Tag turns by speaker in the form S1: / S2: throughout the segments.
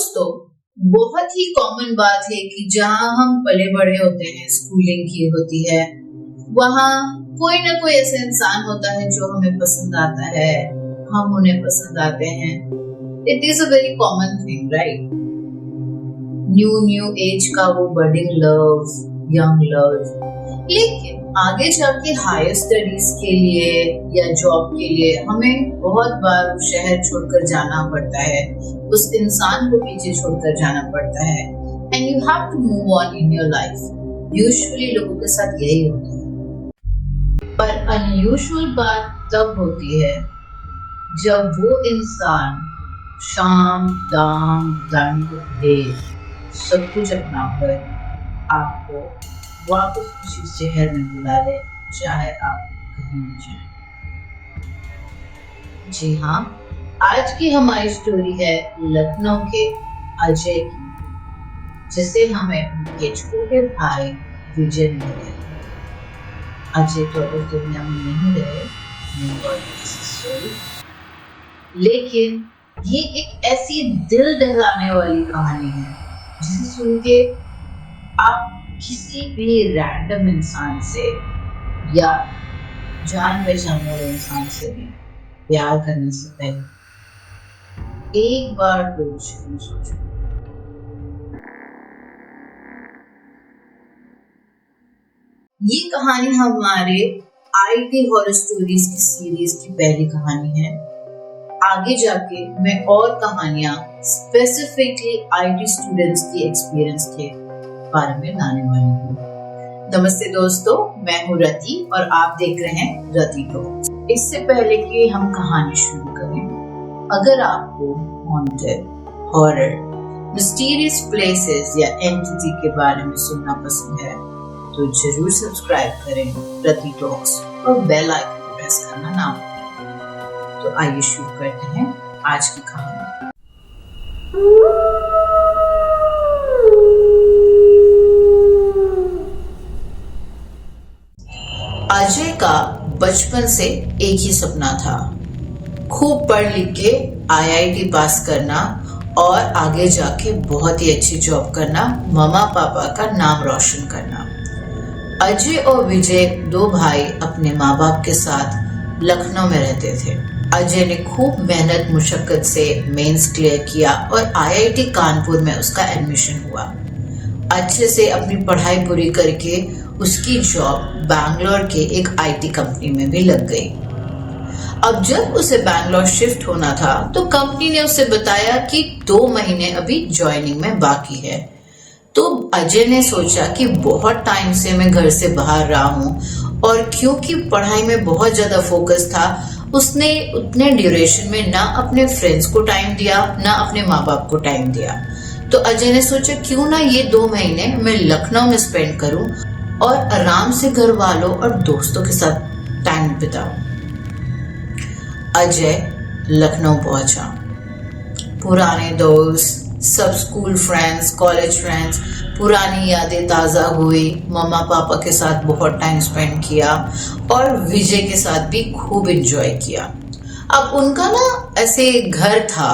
S1: दोस्तों, बहुत ही कॉमन बात है कि जहाँ हम पले बड़े होते हैं, स्कूलिंग की होती है, वहाँ कोई ना कोई ऐसा इंसान होता है जो हमें पसंद आता है, हम उन्हें पसंद आते हैं। It is a very common thing, right? New age का वो बडिंग लव, यंग लव। लेकिन आगे जाके हायर स्टडीज के लिए या जॉब के लिए हमें बहुत बार शहर छोड़कर जाना पड़ता है, उस इंसान को पीछे छोड़कर जाना पड़ता है, and you have to move on in your life. Usually लोगों के साथ यही होता है, पर अनयूजुअल बात तब होती है जब वो इंसान शाम दाम दंड भेद सब कुछ अपना कर आपको वापस किसी शहर में बुला ले, चाहे आप कहीं भी जाएं। जी हाँ, आज की हमारी स्टोरी है लखनऊ के अजय की, जिसे हमें उनके छोटे भाई विजय ने दिया। अजय तो इस दुनिया में नहीं रहे, लेकिन ये एक ऐसी दिल दहलाने वाली कहानी है जिसे सुन के आप किसी भी रैंडम इंसान से या जान पहचान वाले इंसान से भी प्यार करने से पहले एक बार सोचो। ये कहानी हमारे आईटी हॉरर स्टोरीज की सीरीज की पहली कहानी है। आगे जाके मैं और कहानियां स्पेसिफिकली आईटी स्टूडेंट्स की एक्सपीरियंस के बारे में लाने वाली हूँ। नमस्ते दोस्तों, मैं हूँ रति और आप देख रहे हैं रति टॉक्स। इससे पहले कि हम कहानी शुरू करें, अगर आपको हॉन्टेड, हॉरर, मिस्टीरियस प्लेसेस या एंटिटी के बारे में सुनना पसंद है तो जरूर सब्सक्राइब करें रति टॉक्स और बेल आइकन को प्रेस करना ना भूलें। तो आइए शुरू करते हैं आज की कहानी। अजय का बचपन से एक ही सपना था, खूब पढ़ लिख के आईआईटी पास करना और आगे जाके बहुत ही अच्छी जॉब करना, मामा पापा का नाम रोशन करना। अजय और विजय दो भाई अपने माँ बाप के साथ लखनऊ में रहते थे। अजय ने खूब मेहनत मुशक्कत से मेंस क्लियर किया और आईआईटी कानपुर में उसका एडमिशन हुआ। अच्छे से अपनी पढ़ाई पूरी करके उसकी जॉब बैंगलोर के एक आईटी कंपनी में भी लग गई। अब जब उसे बैंगलोर शिफ्ट होना था तो कंपनी ने उसे बताया कि 2 महीने अभी ज्वाइनिंग में बाकी है। तो अजय ने सोचा कि बहुत टाइम से मैं घर से बाहर रहा हूँ और क्योंकि पढ़ाई में बहुत ज्यादा फोकस था, उसने उतने ड्यूरेशन में ना अपने फ्रेंड्स को टाइम दिया ना अपने माँ बाप को टाइम दिया। तो अजय ने सोचा क्यों ना ये 2 महीने मैं लखनऊ में स्पेंड करूं और आराम से घर वालों और दोस्तों के साथ टाइम बिताऊं। अजय लखनऊ पहुंचा। पुराने दोस्त, सब स्कूल फ्रेंड्स, कॉलेज फ्रेंड्स, पुरानी यादें ताज़ा हुई। मम्मा पापा के साथ बहुत टाइम स्पेंड किया और विजय के साथ भी खूब एंजॉय किया। अब उनका ना ऐसे घर था,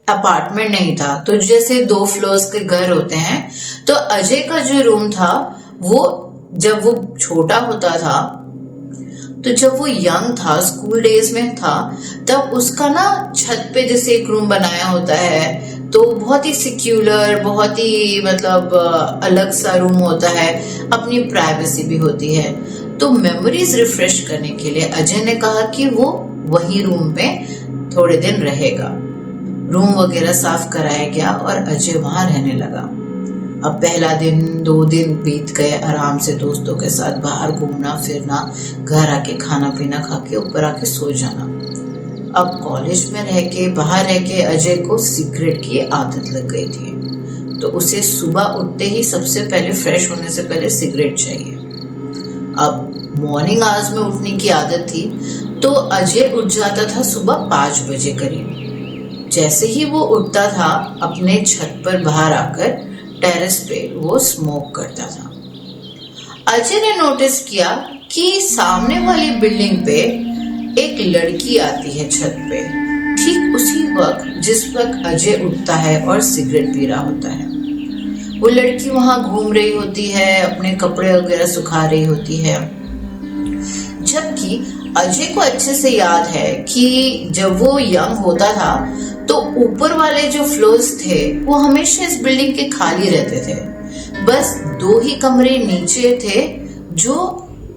S1: अपार्टमेंट नहीं था, तो जैसे 2 फ्लोर्स के घर होते हैं, तो अजय का जो रूम था वो जब वो छोटा होता था, तो जब वो यंग था, स्कूल डेज में था, तब उसका ना छत पे जैसे एक रूम बनाया होता है, तो बहुत ही सिक्योर, बहुत ही मतलब अलग सा रूम होता है, अपनी प्राइवेसी भी होती है। तो मेमोरीज रिफ्रेश करने के लिए अजय ने कहा कि वो वही रूम में थोड़े दिन रहेगा। रूम वगैरह साफ कराया गया और अजय वहां रहने लगा। अब पहला दिन, 2 दिन बीत गए आराम से दोस्तों के साथ बाहर घूमना फिरना, घर आके खाना पीना खा के ऊपर आके सो जाना। अब कॉलेज में रह के, बाहर रह के अजय को सिगरेट की आदत लग गई थी, तो उसे सुबह उठते ही सबसे पहले, फ्रेश होने से पहले सिगरेट चाहिए। अब मॉर्निंग आवर्स में उठने की आदत थी, तो अजय उठ जाता था सुबह 5 बजे करीब। जैसे ही वो उठता था, अपने छत पर बाहर आकर टेरेस पे वो स्मोक करता था। अजय ने नोटिस किया कि सामने वाली बिल्डिंग पे एक लड़की आती है छत पे। ठीक उसी जिस वक्त अजय उठता है और सिगरेट पी रहा होता है। वो लड़की वहां घूम रही होती है, अपने कपड़े वगैरह सुखा रही होती है, जबकि अजय को अच्छे से याद है कि जब वो यंग होता था तो ऊपर वाले जो फ्लोर्स थे वो हमेशा इस बिल्डिंग के खाली रहते थे। बस 2 ही कमरे नीचे थे जो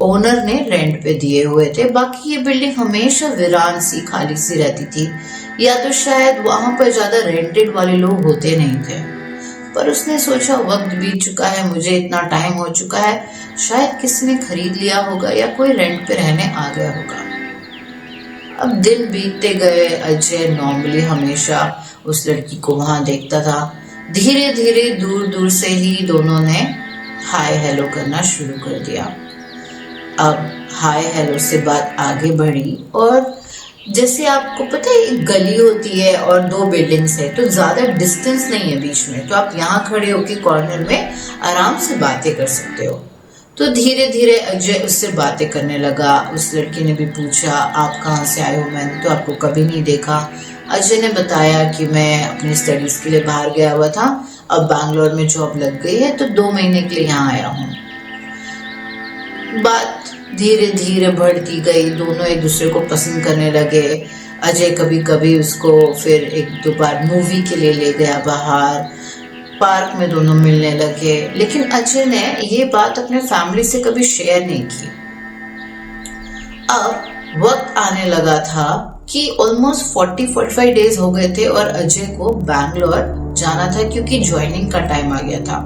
S1: ओनर ने रेंट पे दिए हुए थे, बाकी ये बिल्डिंग हमेशा वीरान सी खाली सी रहती थी, या तो शायद वहां पर ज्यादा रेंटेड वाले लोग होते नहीं थे। पर उसने सोचा वक्त बीत चुका है, मुझे इतना टाइम हो चुका है, शायद किसी ने खरीद लिया होगा या कोई रेंट पे रहने आ गया होगा। अब दिन बीतते गए। अजय नॉर्मली हमेशा उस लड़की को वहां देखता था। धीरे धीरे दूर दूर से ही दोनों ने हाय हेलो करना शुरू कर दिया। अब हाय हेलो से बात आगे बढ़ी और जैसे आपको पता है एक गली होती है और 2 बिल्डिंग्स है, तो ज्यादा डिस्टेंस नहीं है बीच में, तो आप यहाँ खड़े होके कॉर्नर में आराम से बातें कर सकते हो। तो धीरे धीरे अजय उससे बातें करने लगा। उस लड़की ने भी पूछा आप कहाँ से आए हो, मैंने तो आपको कभी नहीं देखा। अजय ने बताया कि मैं अपनी स्टडीज के लिए बाहर गया हुआ था, अब बैंगलोर में जॉब लग गई है तो 2 महीने के लिए यहाँ आया हूँ। बात धीरे धीरे बढ़ती गई, दोनों एक दूसरे को पसंद करने लगे। अजय कभी कभी उसको फिर 1-2 बार मूवी के लिए ले गया बाहर, पार्क में दोनों मिलने लगे। लेकिन अजय ने ये बात अपने फैमिली से कभी शेयर नहीं की। अब वक्त आने लगा था कि ऑलमोस्ट 40-45 डेज हो गए थे और अजय को बैंगलोर जाना था क्योंकि ज्वाइनिंग का टाइम आ गया था।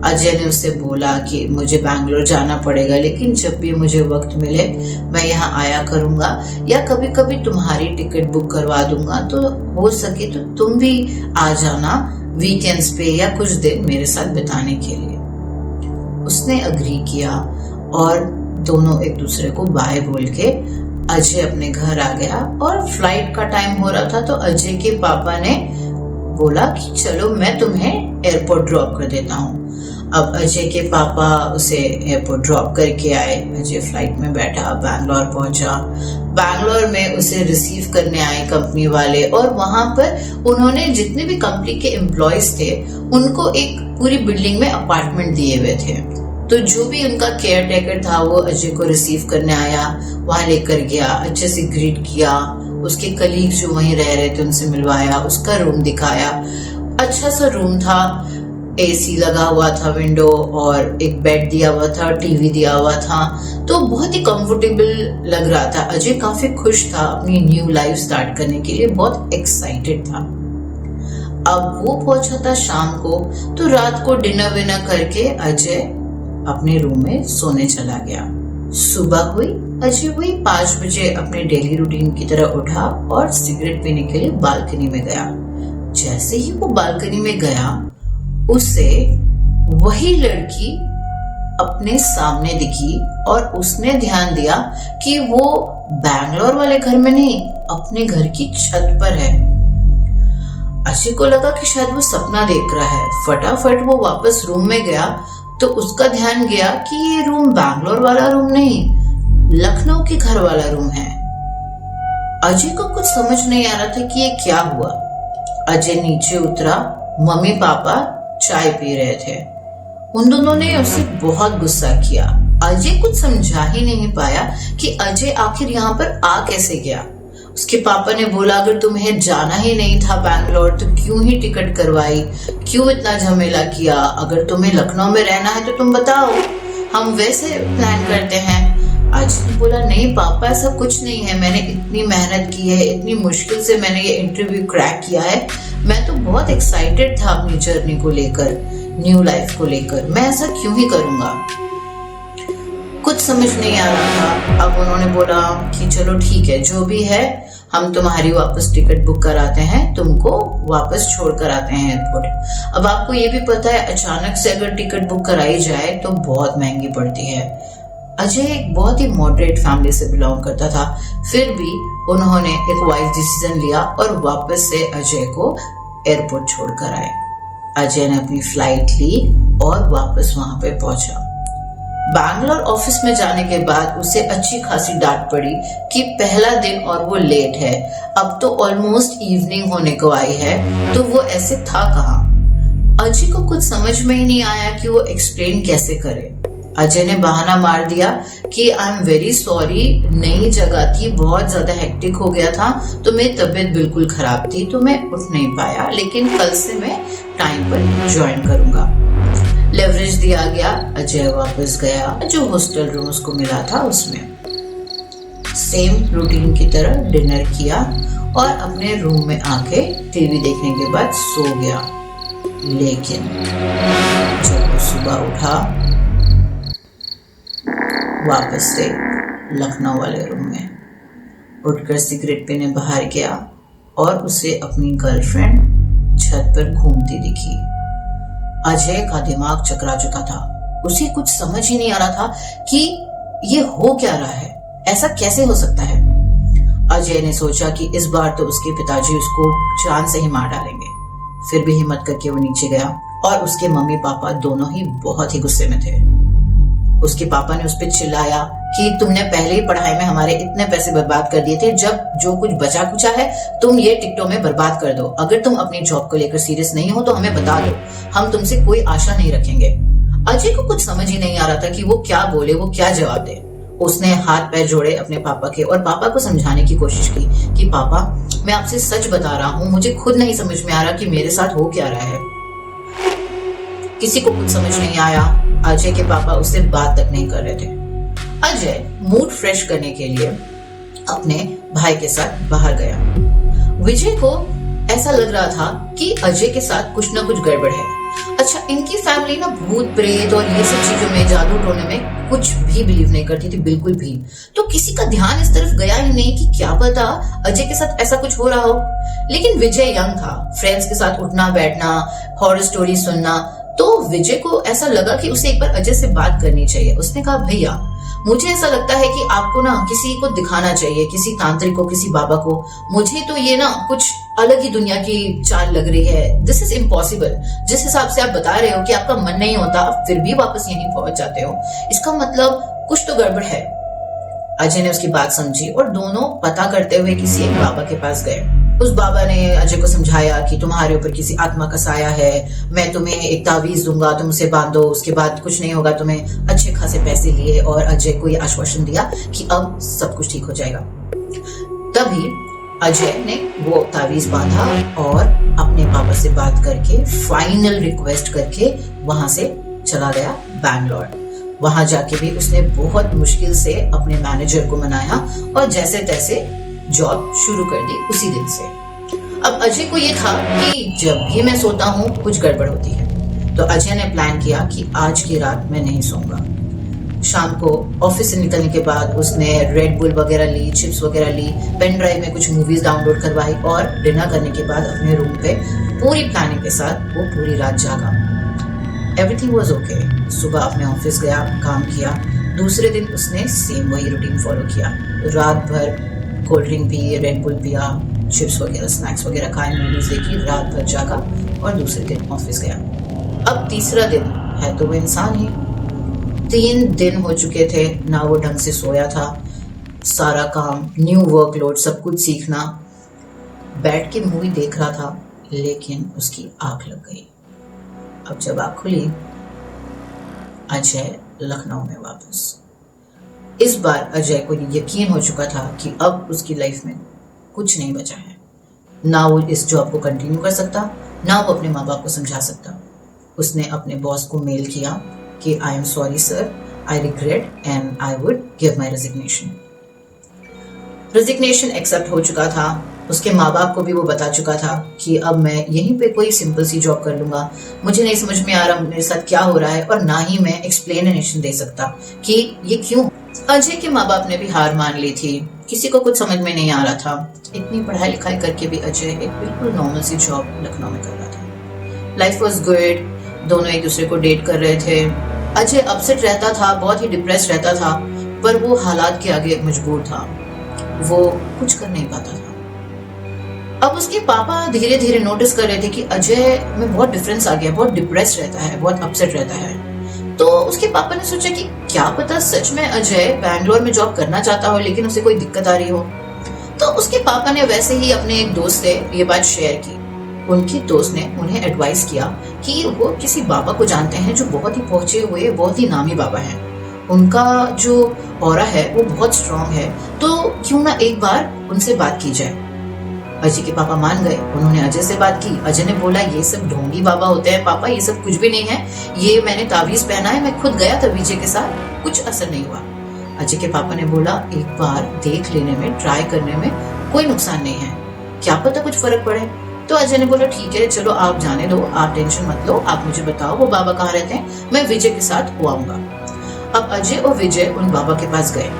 S1: अजय ने उससे बोला कि मुझे बैंगलोर जाना पड़ेगा, लेकिन जब भी मुझे वक्त मिले मैं यहाँ आया करूंगा, या कभी कभी तुम्हारी टिकट बुक करवा दूंगा, तो हो सके तो तुम भी आ जाना वीकेंड्स पे या कुछ दिन मेरे साथ बिताने के लिए। उसने अग्री किया और दोनों एक दूसरे को बाय बोल के अजय अपने घर आ गया। और फ्लाइट का टाइम हो रहा था तो अजय के पापा ने बोला कि चलो मैं तुम्हें एयरपोर्ट ड्रॉप कर देता हूँ। अब अजय के पापा उसे एयरपोर्ट ड्रॉप करके आए। अजय फ्लाइट में बैठा, बैंगलोर पहुंचा। बैंगलोर में उसे रिसीव करने आए कंपनी वाले और वहां पर उन्होंने जितने भी कंपनी के एम्प्लॉयज थे उनको एक पूरी बिल्डिंग में अपार्टमेंट दिए हुए थे। तो जो भी उनका केयर टेकर था वो अजय को रिसीव करने आया, वहां लेकर गया, अच्छे से ग्रीट किया, उसके कलीग्स जो वहीं रह रहे थे उनसे मिलवाया, उसका रूम दिखाया। अच्छा सा रूम था, एसी लगा हुआ था विंडो और एक बेड दिया हुआ था, टीवी दिया हुआ था, तो बहुत ही कंफर्टेबल लग रहा था। अजय काफी खुश था, अपनी न्यू लाइफ स्टार्ट करने के लिए बहुत एक्साइटेड था। अब वो पहुंचा था शाम को, तो रात को डिनर विनर करके अजय अपने रूम में सोने चला गया। सुबह हुई, अजय वही 5 बजे अपने डेली रूटीन की तरह उठा और सिगरेट पीने के लिए बालकनी में गया। जैसे ही वो बालकनी में गया, उसे वही लड़की अपने सामने दिखी और उसने ध्यान दिया कि वो बैंगलोर वाले घर में नहीं, अपने घर की छत पर है। अजय को लगा कि शायद वो सपना देख रहा है। फटाफट वो वापस रूम में गया तो उसका ध्यान गया कि ये रूम बैंगलोर वाला रूम नहीं, लखनऊ के घर वाला रूम है। अजय को कुछ समझ नहीं आ रहा था कि ये क्या हुआ। अजय नीचे उतरा, मम्मी पापा चाय पी रहे थे। उन दोनों ने उससे बहुत गुस्सा किया। अजय कुछ समझा ही नहीं पाया कि अजय आखिर यहाँ पर आ कैसे गया। उसके पापा ने बोला अगर तुम्हें जाना ही नहीं था बैंगलोर तो क्यों ही टिकट करवाई, क्यों इतना झमेला किया, अगर तुम्हें लखनऊ में रहना है तो तुम बताओ, हम वैसे प्लान करते हैं। अजय ने बोला नहीं पापा ऐसा कुछ नहीं है, मैंने इतनी मेहनत की है, इतनी मुश्किल से मैंने ये इंटरव्यू क्रैक किया है, मैं तो बहुत एक्साइटेड था अपनी जर्नी को लेकर, न्यू लाइफ को लेकर, मैं ऐसा क्यों ही करूंगा। कुछ समझ नहीं आ रहा था। अब उन्होंने बोला कि चलो ठीक है, जो भी है हम तुम्हारी वापस टिकट बुक कराते हैं, तुमको वापस छोड़ कर आते हैं एयरपोर्ट। अब आपको ये भी पता है अचानक से अगर टिकट बुक कराई जाए तो बहुत महंगी पड़ती है। अजय एक बहुत ही मॉडरेट फैमिली से बिलोंग करता था, फिर भी उन्होंने एक वाइज डिसीजन लिया और वापस से अजय को एयरपोर्ट छोड़कर आए। अजय ने अपनी फ्लाइट ली और वापस वहां पे पहुंचा। बैंगलोर ऑफिस में जाने के बाद उसे अच्छी खासी डांट पड़ी कि पहला दिन और वो लेट है, अब तो ऑलमोस्ट इवनिंग होने को आई है, तो वो ऐसे था कहाँ। अजय को कुछ समझ में ही नहीं आया कि वो एक्सप्लेन कैसे करे। अजय ने बहाना मार दिया कि आई एम वेरी सॉरी, नई जगह थी, बहुत ज्यादा हेक्टिक हो गया था, तो मेरी तबीयत बिल्कुल खराब थी तो मैं उठ नहीं पाया, लेकिन कल से मैं टाइम पर ज्वाइन करूंगा। लेवरेज दिया गया। अजय वापस गया जो हॉस्टल रूम उसको मिला था उसमें, सेम रूटीन की तरह डिनर किया और अपने रूम में आके टीवी देखने के बाद सो गया। लेकिन जब वो सुबह उठा वापस से लखनऊ वाले रूम में, उठकर सिगरेट पीने बाहर गया और उसे अपनी गर्लफ्रेंड छत पर घूमती दिखी। अजय का दिमाग चकरा चुका था, उसे कुछ समझ ही नहीं आ रहा था कि ये हो क्या रहा है, ऐसा कैसे हो सकता है। अजय ने सोचा कि इस बार तो उसके पिताजी उसको जान से ही मार डालेंगे। फिर भी हिम्मत करके वो नीचे गया और उसके मम्मी पापा दोनों ही बहुत ही गुस्से में थे। उसके पापा ने उस पर चिल्लाया कि तुमने पहले ही पढ़ाई में हमारे इतने पैसे बर्बाद कर दिए थे, जब जो कुछ बचा कुचा है तुम ये टिकटों में बर्बाद कर दो। अगर तुम अपनी जॉब को लेकर सीरियस नहीं हो तो हमें बता दो, हम तुमसे कोई आशा नहीं रखेंगे। अजय को कुछ समझ ही नहीं आ रहा था कि वो क्या बोले, वो क्या जवाब दे। उसने हाथ पैर जोड़े अपने पापा के और पापा को समझाने की कोशिश की कि पापा मैं आपसे सच बता रहा हूँ, मुझे खुद नहीं समझ में आ रहा कि मेरे साथ हो क्या रहा है। किसी को कुछ समझ नहीं आया। अजय के पापा उससे बात तक नहीं कर रहे थे। अजय मूड फ्रेश करने के लिए अपने भाई के साथ बाहर गया। विजय को ऐसा लग रहा था कि अजय के साथ कुछ ना कुछ गड़बड़ है। अच्छा, इनकी फैमिली ना भूत प्रेत और ये सब चीजों में, जादू टोने में कुछ भी बिलीव नहीं करती थी, बिल्कुल भी। तो किसी का ध्यान इस तरफ गया ही नहीं कि क्या पता अजय के साथ ऐसा कुछ हो रहा हो। लेकिन विजय यंग था, फ्रेंड्स के साथ उठना बैठना, हॉरर स्टोरी सुनना, तो विजय को ऐसा लगा कि उसे एक बार अजय से बात करनी चाहिए। उसने कहा भैया मुझे ऐसा लगता है कि आपको ना किसी को दिखाना चाहिए, किसी तांत्रिक को, किसी बाबा को। मुझे तो ये ना कुछ अलग ही दुनिया की चाल लग रही है। This is impossible. जिस हिसाब से आप बता रहे हो कि आपका मन नहीं होता फिर भी वापस यहीं पहुंच जाते हो, इसका मतलब कुछ तो गड़बड़ है। अजय ने उसकी बात समझी और दोनों पता करते हुए किसी एक बाबा के पास गए। उस बाबा ने अजय को समझाया कि तुम्हारे ऊपर किसी आत्मा का साया है, मैं तुम्हें एक तावीज दूंगा, तुम उसे बांधो, उसके बाद कुछ नहीं होगा, तुम्हें अच्छे खासे पैसे लिए और अजय को यह आश्वासन दिया कि अब सब कुछ ठीक हो जाएगा। तभी अजय ने वो तावीज बांधा और अपने पापा से बात करके फाइनल रिक्वेस्ट करके वहां से चला गया बैंगलोर। वहां जाके भी उसने बहुत मुश्किल से अपने मैनेजर को मनाया और जैसे तैसे जॉब शुरू कर दी उसी दिन से। अब अजय को ये था कि जब भी मैं सोता हूँ कुछ गड़बड़ होती है, तो अजय ने प्लान किया कि आज की रात मैं नहीं सोऊंगा। शाम को ऑफिस से निकलने के बाद उसने रेड बुल वगैरह ली, चिप्स वगैरह ली, पेन ड्राइव में कुछ मूवीज डाउनलोड करवाई और डिनर करने के बाद अपने रूम पे पूरी प्लानिंग के साथ वो पूरी रात जागा। Everything was okay. सुबह अपने ऑफिस गया, काम किया। दूसरे दिन उसने सेम वही रूटीन फॉलो किया। रात भर cold drink P, red bull पिया, चिप्स वगैरह स्नैक्स वगैरह खाए, मूवीज देखी, रात भर जागा और दूसरे दिन ऑफिस गया। अब तीसरा दिन है तो वो इंसान ही। 3 दिन हो चुके थे, ना वो ढंग से सोया था, सारा काम, न्यू वर्कलोड, सब कुछ सीखना। बैठ के मूवी देख रहा था लेकिन उसकी आंख लग गई। अब जब आंख खुली, अजय लखनऊ में वापस। इस बार अजय को यकीन हो चुका था कि अब उसकी लाइफ में कुछ नहीं बचा है। ना वो इस जॉब को कंटिन्यू कर सकता, ना वो अपने माँ बाप को समझा सकता। उसने अपने बॉस को मेल किया कि I am sorry sir, I regret and I would give my resignation. Resignation accept हो चुका था। उसके माँ बाप को भी वो बता चुका था कि अब मैं यहीं पे कोई सिंपल सी जॉब कर लूंगा, मुझे नहीं समझ में आ रहा मेरे साथ क्या हो रहा है और ना ही मैं एक्सप्लेनेशन दे सकता कि ये क्यों। अजय के माँ बाप ने भी हार मान ली थी, किसी को कुछ समझ में नहीं आ रहा था। इतनी पढ़ाई लिखाई करके भी अजय एक बिल्कुल नॉर्मल सी जॉब लखनऊ में कर रहा था। लाइफ वॉज गुड, दोनों एक दूसरे को डेट कर रहे थे। अजय अपसेट रहता था, बहुत ही डिप्रेस रहता था, पर वो हालात के आगे मजबूर था, वो कुछ कर नहीं पाता था। अब उसके पापा धीरे धीरे नोटिस कर रहे थे कि अजय में बहुत डिफरेंस आ गया, बहुत डिप्रेस रहता है, बहुत अपसेट रहता है। तो उसके पापा ने सोचा कि क्या पता सच में अजय बैंगलोर में जॉब करना चाहता हो लेकिन उसे कोई दिक्कत आ रही हो। तो उसके पापा ने वैसे ही अपने एक दोस्त से ये बात शेयर की। उनकी दोस्त ने उन्हें एडवाइस किया कि वो किसी बाबा को जानते हैं जो बहुत ही पहुंचे हुए, बहुत ही नामी बाबा हैं। उनका जो ऑरा है वो बहुत स्ट्रांग है, तो क्यों ना एक बार उनसे बात की जाए। अजय के पापा मान गए। उन्होंने अजय से बात की। अजय ने बोला ये सब ढोंगी बाबा होते हैं पापा, ये सब कुछ भी नहीं है, ये मैंने ताबीज पहना है, मैं खुद गया था विजय के साथ, कुछ असर नहीं हुआ। अजय के पापा ने बोला एक बार देख लेने में, ट्राई करने में कोई नुकसान नहीं है, क्या पता कुछ फर्क पड़े। तो अजय ने बोला ठीक है चलो आप जाने दो, आप टेंशन मत लो, आप मुझे बताओ वो बाबा कहाँ रहते हैं, मैं विजय के साथ हो आऊंगा। अब अजय और विजय उन बाबा के पास गए।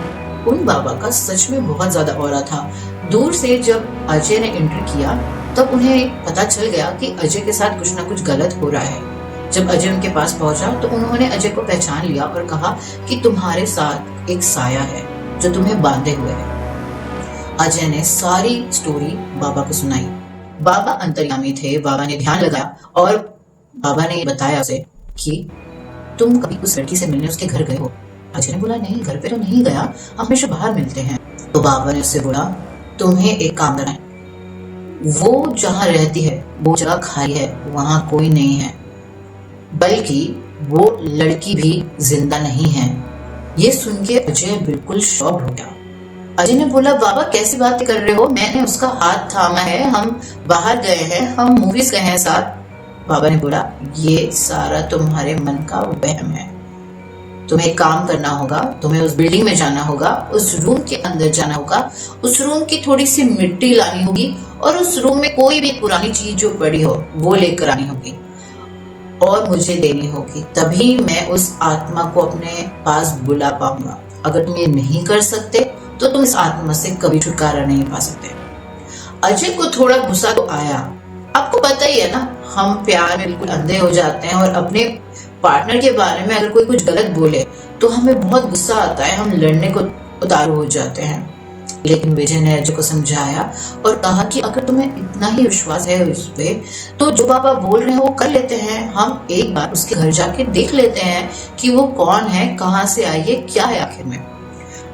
S1: उन बाबा का सच में बहुत ज्यादा ऑरा था। दूर से जब अजय ने एंटर किया तब उन्हें पता चल गया कि अजय के साथ कुछ ना कुछ गलत हो रहा है। जब अजय उनके पास पहुंचा तो उन्होंने अजय को पहचान लिया और कहा कि तुम्हारे साथ एक साया है जो तुम्हें बांधे हुए है। अजय ने सारी स्टोरी बाबा को सुनाई। बाबा अंतर्यामी थे। बाबा ने ध्यान लगाया और बाबा ने बताया उसे कि तुम कभी उस लड़की से मिलने उसके घर गए हो। अजय ने बोला नहीं, घर पे तो नहीं गया, हम हमेशा बाहर मिलते हैं। तो बाबा ने उससे बोला तुम्हें एक काम करना है, वो जहाँ रहती है वो जगह खाली है, वहां कोई नहीं है, बल्कि वो लड़की भी जिंदा नहीं है। ये सुन के अजय बिल्कुल शॉक हो गया। अजय ने बोला बाबा कैसी बातें कर रहे हो, मैंने उसका हाथ थामा है, हम बाहर गए हैं, हम मूवीज गए हैं साथ। बाबा ने बोला ये सारा तुम्हारे मन का वहम है, तुम्हें एक काम करना होगा, तुम्हें उस बिल्डिंग में जाना होगा, उस रूम के अंदर जाना होगा, उस रूम की थोड़ी सी मिट्टी लानी होगी और उस रूम में कोई भी पुरानी चीज जो पड़ी हो वो लेकर आनी होगी और मुझे देनी होगी, तभी मैं उस आत्मा को अपने पास बुला पाऊंगा। अगर तुम ये नहीं कर सकते तो तुम इस आत्मा से कभी छुटकारा नहीं पा सकते। अजय को थोड़ा गुस्सा तो आया। आपको पता ही है ना, हम प्यार में बिल्कुल अंधे हो जाते हैं और अपने पार्टनर के बारे में अगर कोई कुछ गलत बोले तो हमें बहुत गुस्सा आता है, हम लड़ने को उतारू हो जाते हैं। लेकिन विजय ने अजय को समझाया और कहा कि अगर तुम्हें इतना ही विश्वास है उस पे तो जो बाबा बोल रहे हैं वो कर लेते हैं, हम एक बार उसके घर जाके देख लेते हैं कि वो कौन है, कहाँ से आई है, क्या है आखिर में।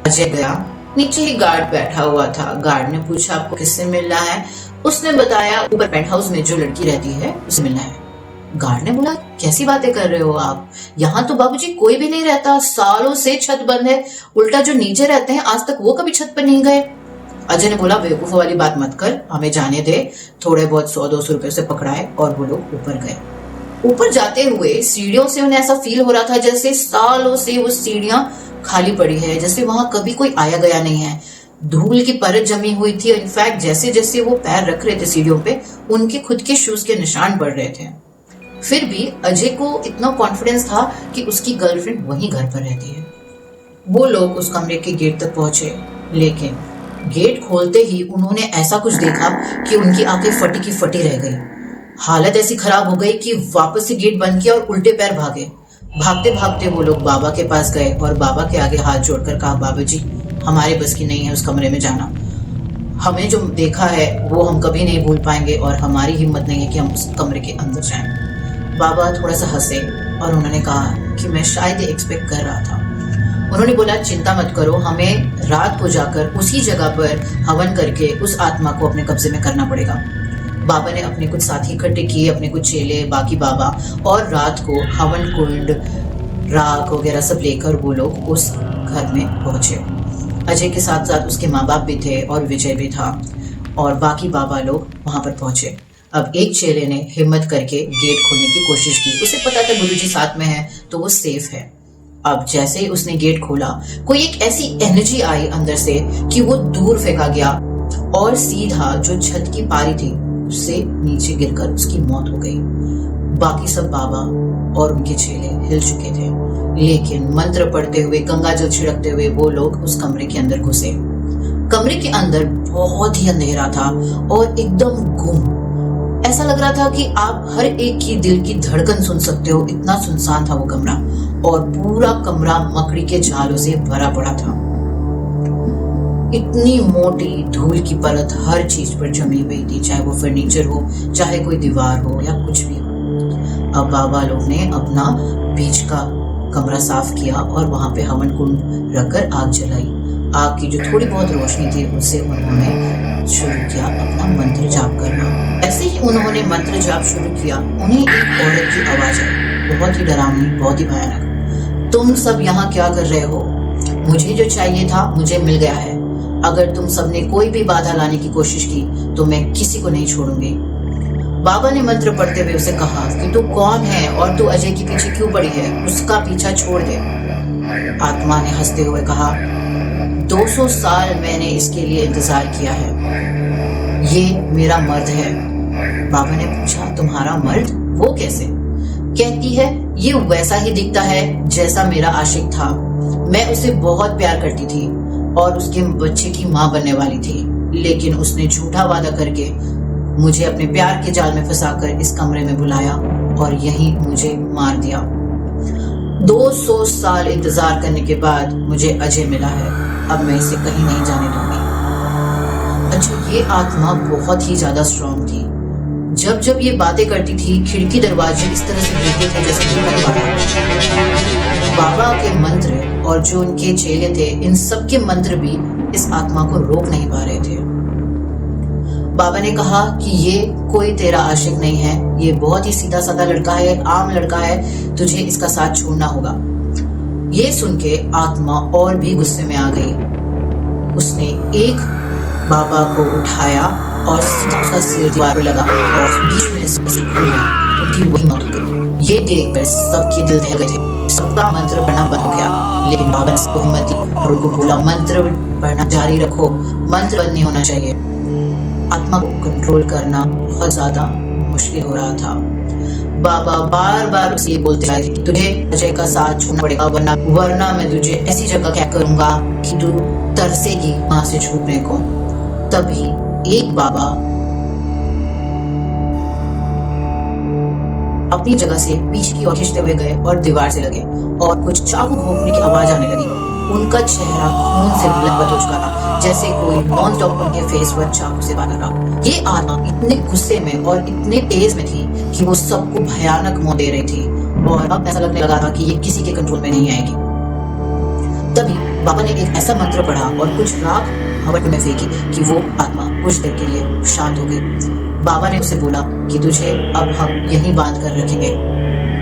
S1: अजय गया। नीचे ही गार्ड बैठा हुआ था। गार्ड ने पूछा आपको किससे मिलना है। उसने बताया ऊपर पेंट हाउस में जो लड़की रहती है उससे मिलना है। गार्ड ने बोला कैसी बातें कर रहे हो आप, यहाँ तो बाबूजी कोई भी नहीं रहता, सालों से छत बंद है, उल्टा जो नीचे रहते हैं आज तक वो कभी छत पर नहीं गए। अजय ने बोला बेवकूफ वाली बात मत कर, हमें जाने दे। थोड़े बहुत 100-200 रुपए से पकड़ाए और वो लोग ऊपर गए। ऊपर जाते हुए सीढ़ियों से उन्हें ऐसा फील हो रहा था जैसे सालों से वो सीढ़ियां खाली पड़ी है, जैसे वहां कभी कोई आया गया नहीं है। धूल की परत जमी हुई थी। इनफैक्ट जैसे जैसे वो पैर रख रहे थे सीढ़ियों पे उनके खुद के शूज के निशान पड़ रहे थे। फिर भी अजय को इतना कॉन्फिडेंस था कि उसकी गर्लफ्रेंड वहीं घर पर रहती है। वो लोग उस कमरे के गेट तक पहुंचे, लेकिन गेट खोलते ही उन्होंने ऐसा कुछ देखा कि उनकी आंखें फटी की फटी रह गई। हालत ऐसी खराब हो गई कि वापस से गेट बंद किया और उल्टे पैर भागे। भागते भागते वो लोग बाबा के पास गए और बाबा के आगे हाथ जोड़कर कहा बाबा जी हमारे बस की नहीं है उस कमरे में जाना, हमें जो देखा है वो हम कभी नहीं भूल पाएंगे और हमारी हिम्मत नहीं है कि हम उस कमरे के अंदर जाएं। बाबा थोड़ा सा हंसे और उन्होंने कहा कि मैं शायद एक्सपेक्ट कर रहा था। उन्होंने बोला चिंता मत करो, हमें रात को जाकर उसी जगह पर हवन करके उस आत्मा को अपने कब्जे में करना पड़ेगा। बाबा ने अपने कुछ साथी इकट्ठे किए, अपने कुछ चेले, बाकी बाबा, और रात को हवन कुंड, राख वगैरह सब लेकर वो लोग उस घर में पहुंचे। अजय के साथ साथ उसके माँ बाप भी थे और विजय भी था और बाकी बाबा लोग वहां पर पहुंचे। अब एक चेले ने हिम्मत करके गेट खोलने की कोशिश की। उसे पता था गुरुजी साथ में है तो वो सेफ है। अब जैसे ही उसने गेट खोला कोई एक ऐसी एनर्जी आई अंदर से कि वो दूर फेंका गया और सीधा जो छत की पारी थी उससे नीचे गिरकर उसकी मौत हो गई। बाकी सब बाबा और उनके चेले हिल चुके थे, लेकिन मंत्र पढ़ते हुए, गंगा जल छिड़कते हुए वो लोग उस कमरे के अंदर घुसे। कमरे के अंदर बहुत ही अंधेरा था और एकदम गुम। ऐसा लग रहा था कि आप हर एक की दिल की धड़कन सुन सकते हो, इतना सुनसान था वो कमरा और पूरा कमरा मकड़ी के जालों से भरा पड़ा था। इतनी मोटी धूल की परत हर चीज पर जमी हुई थी, चाहे वो फर्नीचर हो, चाहे कोई दीवार हो या कुछ भी हो। अब बाबा लोग ने अपना बीच का कमरा साफ किया और वहां पे हवन कुंड रखकर आग जलाई। आग की जो थोड़ी बहुत रोशनी थी उससे उन्होंने शुरू किया अपना मंत्र जाप करना। ऐसे ही उन्होंने मंत्र जाप शुरू किया, उन्हें एक औरत की आवाज आई, बहुत ही डरावनी, बहुत ही भयानक। तुम सब यहाँ क्या कर रहे हो? मुझे जो चाहिए था मुझे मिल गया है। अगर तुम सबने कोई भी बाधा लाने की कोशिश की तो मैं किसी को नहीं छोड़ूंगी। बाबा ने मंत्र पढ़ते हुए उसे कहा कि तू कौन है और तू अजय के पीछे क्यों पड़ी है? उसका पीछा छोड़ दे। आत्मा ने हंसते हुए कहा, 200 साल मैंने इसके लिए इंतजार किया है। ये मेरा मर्द है। बाबा ने पूछा, तुम्हारा मर्द? वो कैसे? कहती है, ये वैसा ही दिखता है जैसा मेरा आशिक था। मैं उसे बहुत प्यार करती थी और उसके बच्चे की माँ बनने वाली थी, लेकिन उसने झूठा वादा करके मुझे अपने प्यार के जाल में फंसाकर इस कमरे में बुलाया और यहीं मुझे मार दिया। 200 साल इंतजार करने के बाद मुझे अजय मिला है। अब मैं इसे कहीं नहीं जाने दूंगी। अच्छा, ये आत्मा बहुत ही ज्यादा स्ट्रांग थी। जब जब ये बातें करती थी, खिड़की दरवाजे इस तरह से गिरते थे जैसे भूकंप आ रहा। बाबा के मंत्र और जो उनके चेले थे, इन सब के मंत्र भी इस आत्मा को रोक नहीं पा रहे थे। बाबा ने कहा कि ये कोई तेरा आशिक नहीं है, ये बहुत ही सीधा साधा लड़का है, आम लड़का है, तुझे इसका साथ छोड़ना होगा। ये सुन के आत्मा और भी गुस्से में आ गई। उसने एक बाबा को उठाया और सीधा उसका सिर दीवार पर लगा और बीच में से उनकी वही मौत हो गई। ये देखकर सबके दिल दहल गए थे, सबका मंत्र पढ़ना बंद हो गया। लेकिन बाबा ने सबको हिम्मत दी और उनको बोला, मंत्र पढ़ना जारी रखो, मंत्र बंद नहीं होना चाहिए। आत्मा को कंट्रोल करना बहुत ज्यादा मुश्किल हो रहा था। बाबा बार बार उसे बोलते रहे कि तुझे अजय का साथ छोड़ना पड़ेगा, वरना मैं तुझे ऐसी जगह क्या करूंगा कि तू तरसेगी वहां से छूटने को। तभी एक बाबा अपनी जगह से पीछे की ओर खींचते हुए गए और दीवार से लगे और कुछ चाकू घोंपने की आवाज आने लगी। उनका चेहरा खून से लथपथ हो चुका था, जैसे कोई नॉन स्टॉप उनके फेस पर चाकू से बांधा रहा। ये आत्मा इतने गुस्से में और इतने तेज में थी कि वो सबको भयानक मौत दे रही थी और अब ऐसा लगने लगा था कि ये किसी के कंट्रोल में नहीं आएगी। तभी बाबा ने एक ऐसा मंत्र पढ़ा और कुछ राख हवन में फेंकी कि वो आत्मा कुछ देर के लिए शांत हो गई। बाबा ने उसे बोला कि तुझे अब हम यहीं बांध कर रखेंगे।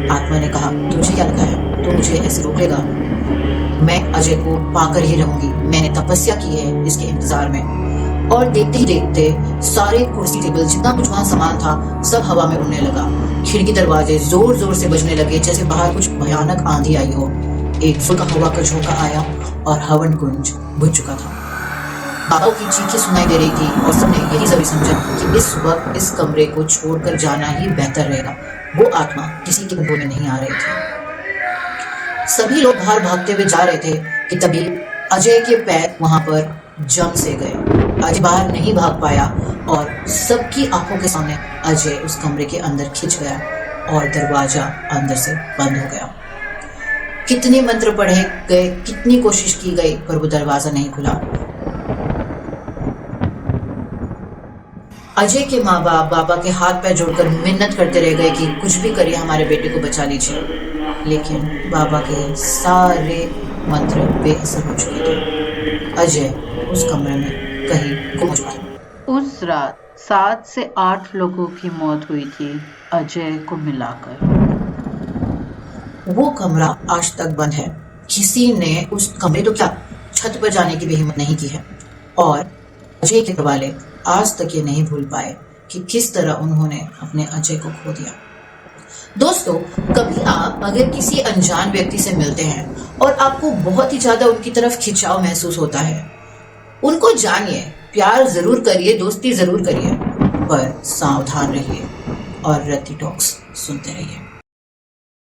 S1: आत्मा ने कहा, तुझे क्या लगता है तू मुझे ऐसे रोकेगा? मैं अजय को पाकर ही रहूंगी। मैंने तपस्या की है इसके इंतजार में। और देखते ही देखते सारे कुर्सी टेबल जितना कुछ वहां सामान था सब हवा में उड़ने लगा। खिड़की दरवाजे जोर जोर से बजने लगे जैसे बाहर कुछ भयानक आंधी आई हो। एक फुल्का हवा का झोंका आया और हवन कुंज बुझ चुका था। बाबा की चीखें सुनाई दे रही थी और सबने यही जरूरी समझा कि इस वक्त इस कमरे को छोड़कर जाना ही बेहतर रहेगा। वो आत्मा किसी के कंट्रोल में नहीं आ रही थी। सभी लोग बाहर भागते हुए जा रहे थे कि तभी अजय के पैर वहां पर जम से गए। अजय बाहर नहीं भाग पाया और सबकी आंखों के सामने अजय उस कमरे के अंदर खिंच गया और दरवाजा अंदर से बंद हो गया। कितने मंत्र पढ़े गए, कितनी कोशिश की गई, पर वो दरवाजा नहीं खुला। अजय के माँ बाप बाबा के हाथ पैर जोड़कर मिन्नत करते रह गए कि कुछ भी करिए हमारे बेटे को बचा लीजिए, लेकिन बाबा के सारे मंत्र बेअसर हो चुके थे। अजय उस कमरे में कहीं गुम हो चुका था।
S2: उस रात 7 से 8 लोगों की मौत हुई थी अजय को मिलाकर।
S1: वो कमरा आज तक बंद है। किसी ने उस कमरे तो क्या छत पर जाने की भी हिम्मत नहीं की है और अजय के घरवाले आज तक ये नहीं भूल पाए कि किस तरह उन्होंने अपने अजय को खो दिया। दोस्तों, कभी आप अगर किसी अनजान व्यक्ति से मिलते हैं और आपको बहुत ही ज्यादा उनकी तरफ खिंचाव महसूस होता है, उनको जानिए, प्यार जरूर करिए, दोस्ती जरूर करिए, पर सावधान रहिए और रत्ती टॉक्स सुनते रहिए।